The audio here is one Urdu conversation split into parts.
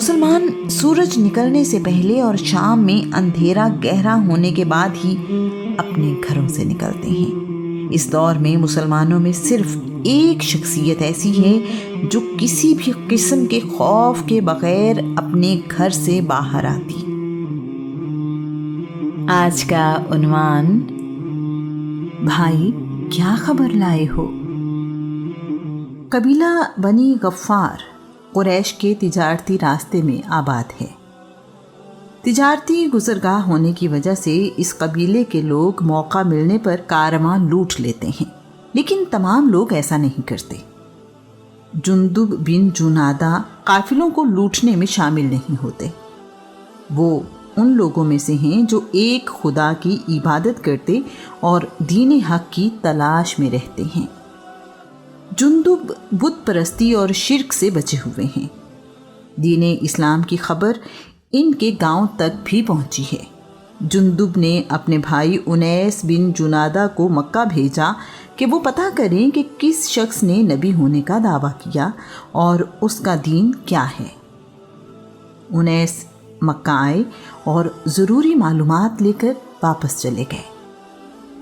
مسلمان سورج نکلنے سے پہلے اور شام میں اندھیرا گہرا ہونے کے بعد ہی اپنے گھروں سے نکلتے ہیں۔ اس دور میں مسلمانوں میں صرف ایک شخصیت ایسی ہے جو کسی بھی قسم کے خوف کے بغیر اپنے گھر سے باہر آتی۔ آج کا عنوان، بھائی کیا خبر لائے ہو؟ قبیلہ بنی غفار قریش کے تجارتی راستے میں آباد ہے۔ تجارتی گزرگاہ ہونے کی وجہ سے اس قبیلے کے لوگ موقع ملنے پر کارواں لوٹ لیتے ہیں، لیکن تمام لوگ ایسا نہیں کرتے۔ جندب بن جنادہ قافلوں کو لوٹنے میں شامل نہیں ہوتے۔ وہ ان لوگوں میں سے ہیں جو ایک خدا کی عبادت کرتے اور دین حق کی تلاش میں رہتے ہیں۔ جندب بت پرستی اور شرک سے بچے ہوئے ہیں۔ دین اسلام کی خبر ان کے گاؤں تک بھی پہنچی ہے۔ جندب نے اپنے بھائی انیس بن جنادہ کو مکہ بھیجا کہ وہ پتہ کریں کہ کس شخص نے نبی ہونے کا دعویٰ کیا اور اس کا دین کیا ہے۔ انیس مکہ آئے اور ضروری معلومات لے کر واپس چلے گئے۔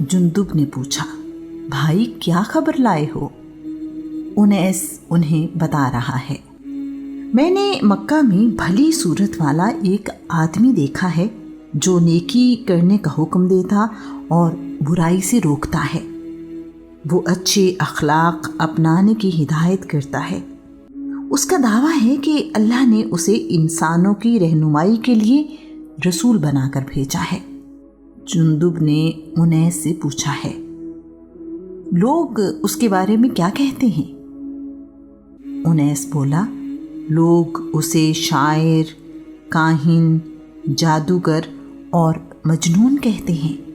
جندب نے پوچھا، بھائی کیا خبر لائے ہو؟ انیس انہیں بتا رہا ہے، میں نے مکہ میں بھلی صورت والا ایک آدمی دیکھا ہے جو نیکی کرنے کا حکم دیتا اور برائی سے روکتا ہے۔ وہ اچھے اخلاق اپنانے کی ہدایت کرتا ہے۔ اس کا دعویٰ ہے کہ اللہ نے اسے انسانوں کی رہنمائی کے لیے رسول بنا کر بھیجا ہے۔ جندب نے انیس سے پوچھا ہے، لوگ اس کے بارے میں کیا کہتے ہیں؟ انیس بولا، لوگ اسے شاعر، کاہن، جادوگر اور مجنون کہتے ہیں۔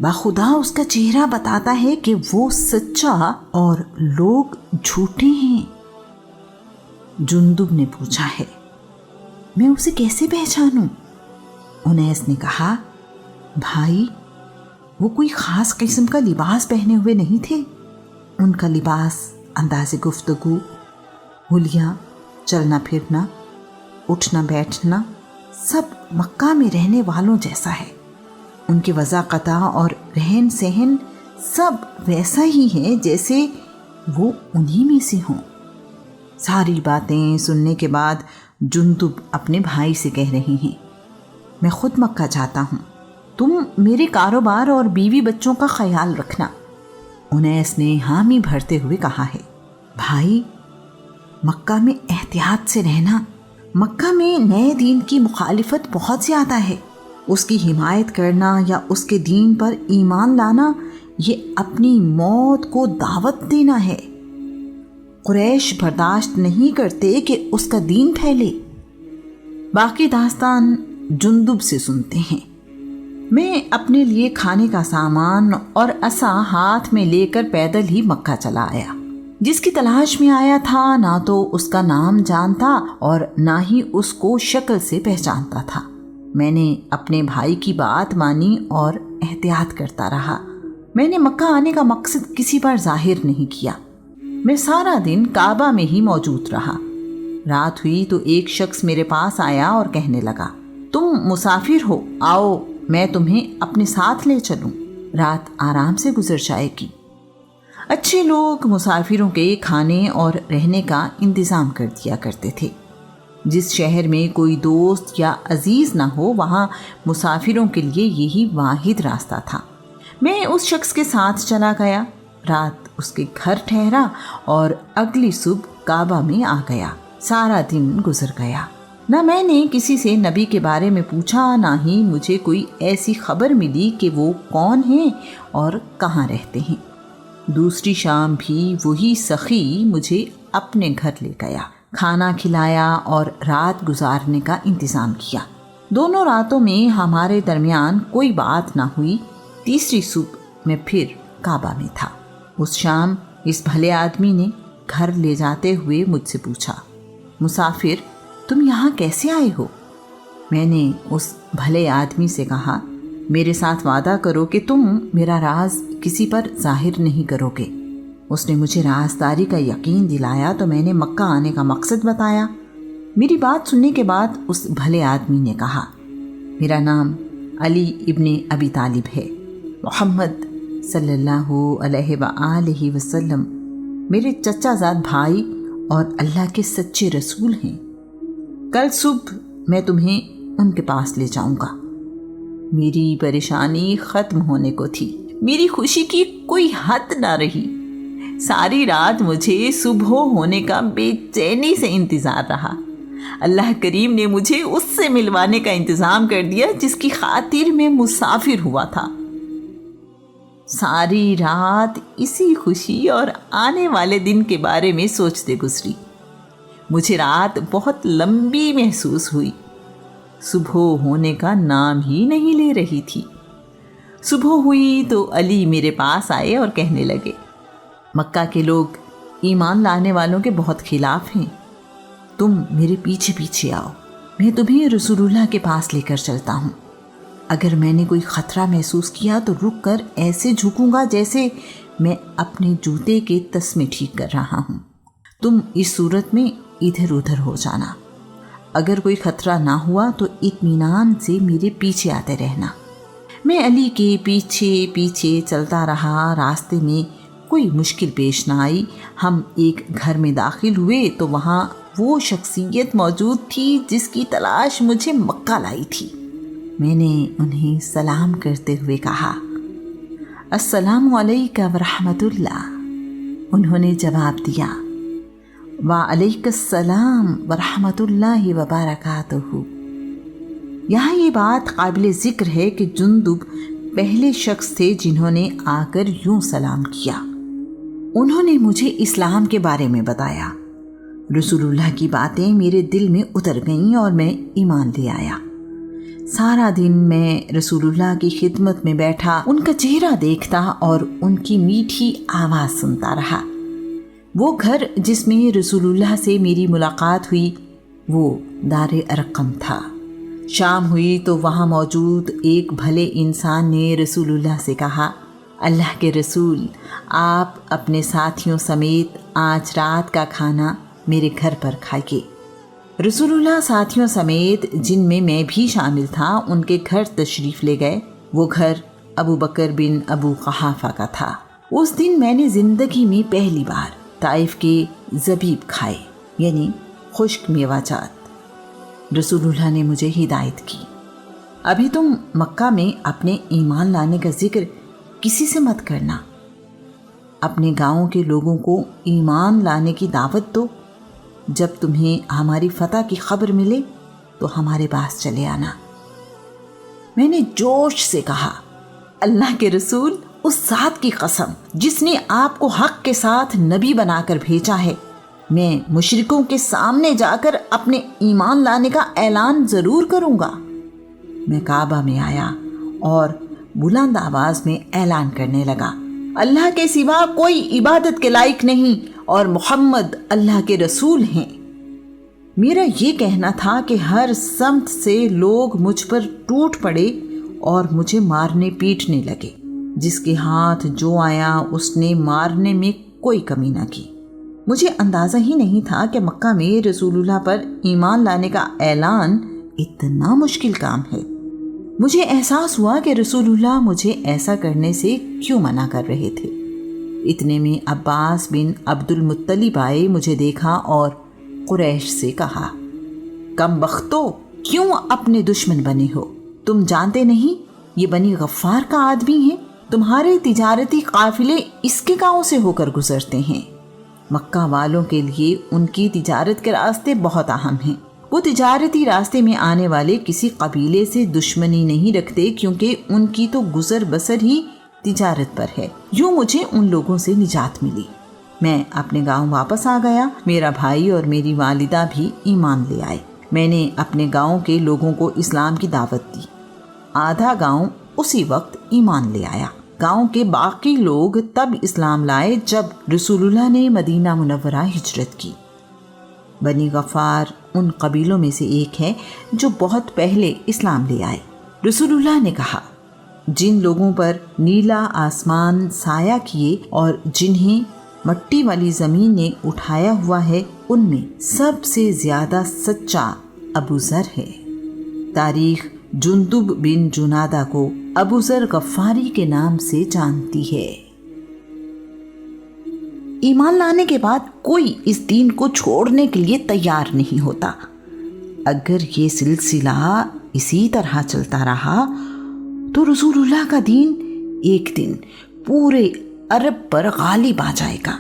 بخدا اس کا چہرہ بتاتا ہے کہ وہ سچا اور لوگ جھوٹے ہیں۔ جندب نے پوچھا ہے، میں اسے کیسے پہچانوں؟ انیس نے کہا، بھائی وہ کوئی خاص قسم کا لباس پہنے ہوئے نہیں تھے۔ ان کا لباس، انداز گفتگو، حلیہ، چلنا پھرنا، اٹھنا بیٹھنا سب مکہ میں رہنے والوں جیسا ہے۔ ان کی وضاحت اور رہن سہن سب ویسا ہی ہے جیسے وہ انہی میں سے ہوں۔ ساری باتیں سننے کے بعد جندب اپنے بھائی سے کہہ رہی ہیں، میں خود مکہ جاتا ہوں، تم میرے کاروبار اور بیوی بچوں کا خیال رکھنا۔ انیس نے حامی بھرتے ہوئے کہا ہے، بھائی مکہ میں احتیاط سے رہنا۔ مکہ میں نئے دین کی مخالفت بہت زیادہ ہے۔ اس کی حمایت کرنا یا اس کے دین پر ایمان لانا یہ اپنی موت کو دعوت دینا ہے۔ قریش برداشت نہیں کرتے کہ اس کا دین پھیلے۔ باقی داستان جندب سے سنتے ہیں۔ میں اپنے لیے کھانے کا سامان اور عصا ہاتھ میں لے کر پیدل ہی مکہ چلا آیا۔ جس کی تلاش میں آیا تھا نہ تو اس کا نام جانتا اور نہ ہی اس کو شکل سے پہچانتا تھا۔ میں نے اپنے بھائی کی بات مانی اور احتیاط کرتا رہا۔ میں نے مکہ آنے کا مقصد کسی پر ظاہر نہیں کیا۔ میں سارا دن کعبہ میں ہی موجود رہا۔ رات ہوئی تو ایک شخص میرے پاس آیا اور کہنے لگا، تم مسافر ہو، آؤ میں تمہیں اپنے ساتھ لے چلوں، رات آرام سے گزر جائے گی۔ اچھے لوگ مسافروں کے کھانے اور رہنے کا انتظام کر دیا کرتے تھے۔ جس شہر میں کوئی دوست یا عزیز نہ ہو وہاں مسافروں کے لیے یہی واحد راستہ تھا۔ میں اس شخص کے ساتھ چلا گیا، رات اس کے گھر ٹھہرا اور اگلی صبح کعبہ میں آ گیا۔ سارا دن گزر گیا۔ نہ میں نے کسی سے نبی کے بارے میں پوچھا، نہ ہی مجھے کوئی ایسی خبر ملی کہ وہ کون ہیں اور کہاں رہتے ہیں۔ دوسری شام بھی وہی سخی مجھے اپنے گھر لے گیا، کھانا کھلایا اور رات گزارنے کا انتظام کیا۔ دونوں راتوں میں ہمارے درمیان کوئی بات نہ ہوئی۔ تیسری صبح میں پھر کعبہ میں تھا۔ اس شام اس بھلے آدمی نے گھر لے جاتے ہوئے مجھ سے پوچھا، مسافر تم یہاں کیسے آئے ہو؟ میں نے اس بھلے آدمی سے کہا، میرے ساتھ وعدہ کرو کہ تم میرا راز کسی پر ظاہر نہیں کرو گے۔ اس نے مجھے رازداری کا یقین دلایا تو میں نے مکہ آنے کا مقصد بتایا۔ میری بات سننے کے بعد اس بھلے آدمی نے کہا، میرا نام علی ابن ابی طالب ہے۔ محمد صلی اللہ علیہ وآلہ وسلم میرے چچا زاد بھائی اور اللہ کے سچے رسول ہیں۔ کل صبح میں تمہیں ان کے پاس لے جاؤں گا۔ میری پریشانی ختم ہونے کو تھی، میری خوشی کی کوئی حد نہ رہی۔ ساری رات مجھے صبح ہونے کا بے چینی سے انتظار رہا۔ اللہ کریم نے مجھے اس سے ملوانے کا انتظام کر دیا جس کی خاطر میں مسافر ہوا تھا۔ ساری رات اسی خوشی اور آنے والے دن کے بارے میں سوچتے گزری۔ مجھے رات بہت لمبی محسوس ہوئی۔ صبح ہونے کا نام ہی نہیں لے رہی تھی۔ صبح ہوئی تو علی میرے پاس آئے اور کہنے لگے، مکہ کے لوگ ایمان لانے والوں کے بہت خلاف ہیں، تم میرے پیچھے پیچھے آؤ، میں تمہیں رسول اللہ کے پاس لے کر چلتا ہوں۔ اگر میں نے کوئی خطرہ محسوس کیا تو رک کر ایسے جھکوں گا جیسے میں اپنے جوتے کے تسمے ٹھیک کر رہا ہوں۔ تم اس صورت میں ادھر ادھر ہو جانا۔ اگر کوئی خطرہ نہ ہوا تو اطمینان سے میرے پیچھے آتے رہنا۔ میں علی کے پیچھے پیچھے چلتا رہا۔ راستے میں کوئی مشکل پیش نہ آئی۔ ہم ایک گھر میں داخل ہوئے تو وہاں وہ شخصیت موجود تھی جس کی تلاش مجھے مکہ لائی تھی۔ میں نے انہیں سلام کرتے ہوئے کہا، السلام علیکم ورحمۃ اللہ۔ انہوں نے جواب دیا، وعلیکم السلام ورحمۃ اللہ وبرکاتہ۔ یہاں یہ بات قابل ذکر ہے کہ جندب پہلے شخص تھے جنہوں نے آ کر یوں سلام کیا۔ انہوں نے مجھے اسلام کے بارے میں بتایا۔ رسول اللہ کی باتیں میرے دل میں اتر گئیں اور میں ایمان لے آیا۔ سارا دن میں رسول اللہ کی خدمت میں بیٹھا ان کا چہرہ دیکھتا اور ان کی میٹھی آواز سنتا رہا۔ وہ گھر جس میں رسول اللہ سے میری ملاقات ہوئی وہ دار ارقم تھا۔ شام ہوئی تو وہاں موجود ایک بھلے انسان نے رسول اللہ سے کہا، اللہ کے رسول، آپ اپنے ساتھیوں سمیت آج رات کا کھانا میرے گھر پر کھائیے۔ رسول اللہ ساتھیوں سمیت جن میں بھی شامل تھا ان کے گھر تشریف لے گئے۔ وہ گھر ابو بکر بن ابو قحافہ کا تھا۔ اس دن میں نے زندگی میں پہلی بار طائف کے زبیب کھائے، یعنی خشک میوہ جات۔ رسول اللہ نے مجھے ہدایت کی، ابھی تم مکہ میں اپنے ایمان لانے کا ذکر کسی سے مت کرنا، اپنے گاؤں کے لوگوں کو ایمان لانے کی دعوت دو۔ جب تمہیں ہماری فتح کی خبر ملے تو ہمارے پاس چلے آنا۔ میں نے جوش سے کہا، اللہ کے رسول، اس ذات کی قسم جس نے آپ کو حق کے ساتھ نبی بنا کر بھیجا ہے، میں مشرکوں کے سامنے جا کر اپنے ایمان لانے کا اعلان ضرور کروں گا۔ میں کعبہ میں آیا اور بلند آواز میں اعلان کرنے لگا، اللہ کے سوا کوئی عبادت کے لائق نہیں اور محمد اللہ کے رسول ہیں۔ میرا یہ کہنا تھا کہ ہر سمت سے لوگ مجھ پر ٹوٹ پڑے اور مجھے مارنے پیٹنے لگے۔ جس کے ہاتھ جو آیا اس نے مارنے میں کوئی کمی نہ کی۔ مجھے اندازہ ہی نہیں تھا کہ مکہ میں رسول اللہ پر ایمان لانے کا اعلان اتنا مشکل کام ہے۔ مجھے احساس ہوا کہ رسول اللہ مجھے ایسا کرنے سے کیوں منع کر رہے تھے۔ اتنے میں عباس بن عبد المطلب آئے، مجھے دیکھا اور قریش سے کہا، کم بختو، کیوں اپنے دشمن بنے ہو؟ تم جانتے نہیں یہ بنی غفار کا آدمی ہے؟ تمہارے تجارتی قافلے اس کے گاؤں سے ہو کر گزرتے ہیں۔ مکہ والوں کے لیے ان کی تجارت کے راستے بہت اہم ہیں۔ وہ تجارتی راستے میں آنے والے کسی قبیلے سے دشمنی نہیں رکھتے کیونکہ ان کی تو گزر بسر ہی تجارت پر ہے۔ یوں مجھے ان لوگوں سے نجات ملی۔ میں اپنے گاؤں واپس آ گیا۔ میرا بھائی اور میری والدہ بھی ایمان لے آئے۔ میں نے اپنے گاؤں کے لوگوں کو اسلام کی دعوت دی۔ آدھا گاؤں اسی وقت ایمان لے آیا۔ گاؤں کے باقی لوگ تب اسلام لائے جب رسول اللہ نے مدینہ منورہ ہجرت کی۔ بنی غفار ان قبیلوں میں سے ایک ہے جو بہت پہلے اسلام لے آئے۔ رسول اللہ نے کہا، جن لوگوں پر نیلا آسمان سایہ کیے اور جنہیں مٹی والی زمین نے اٹھایا ہوا ہے ان میں سب سے زیادہ سچا ابو ذر ہے۔ تاریخ جندب بن جنادہ کو ابو ذر غفاری کے نام سے جانتی ہے۔ ایمان لانے کے بعد کوئی اس دین کو چھوڑنے کے لیے تیار نہیں ہوتا۔ اگر یہ سلسلہ اسی طرح چلتا رہا تو رسول اللہ کا دین ایک دن پورے عرب پر غالب آ جائے گا۔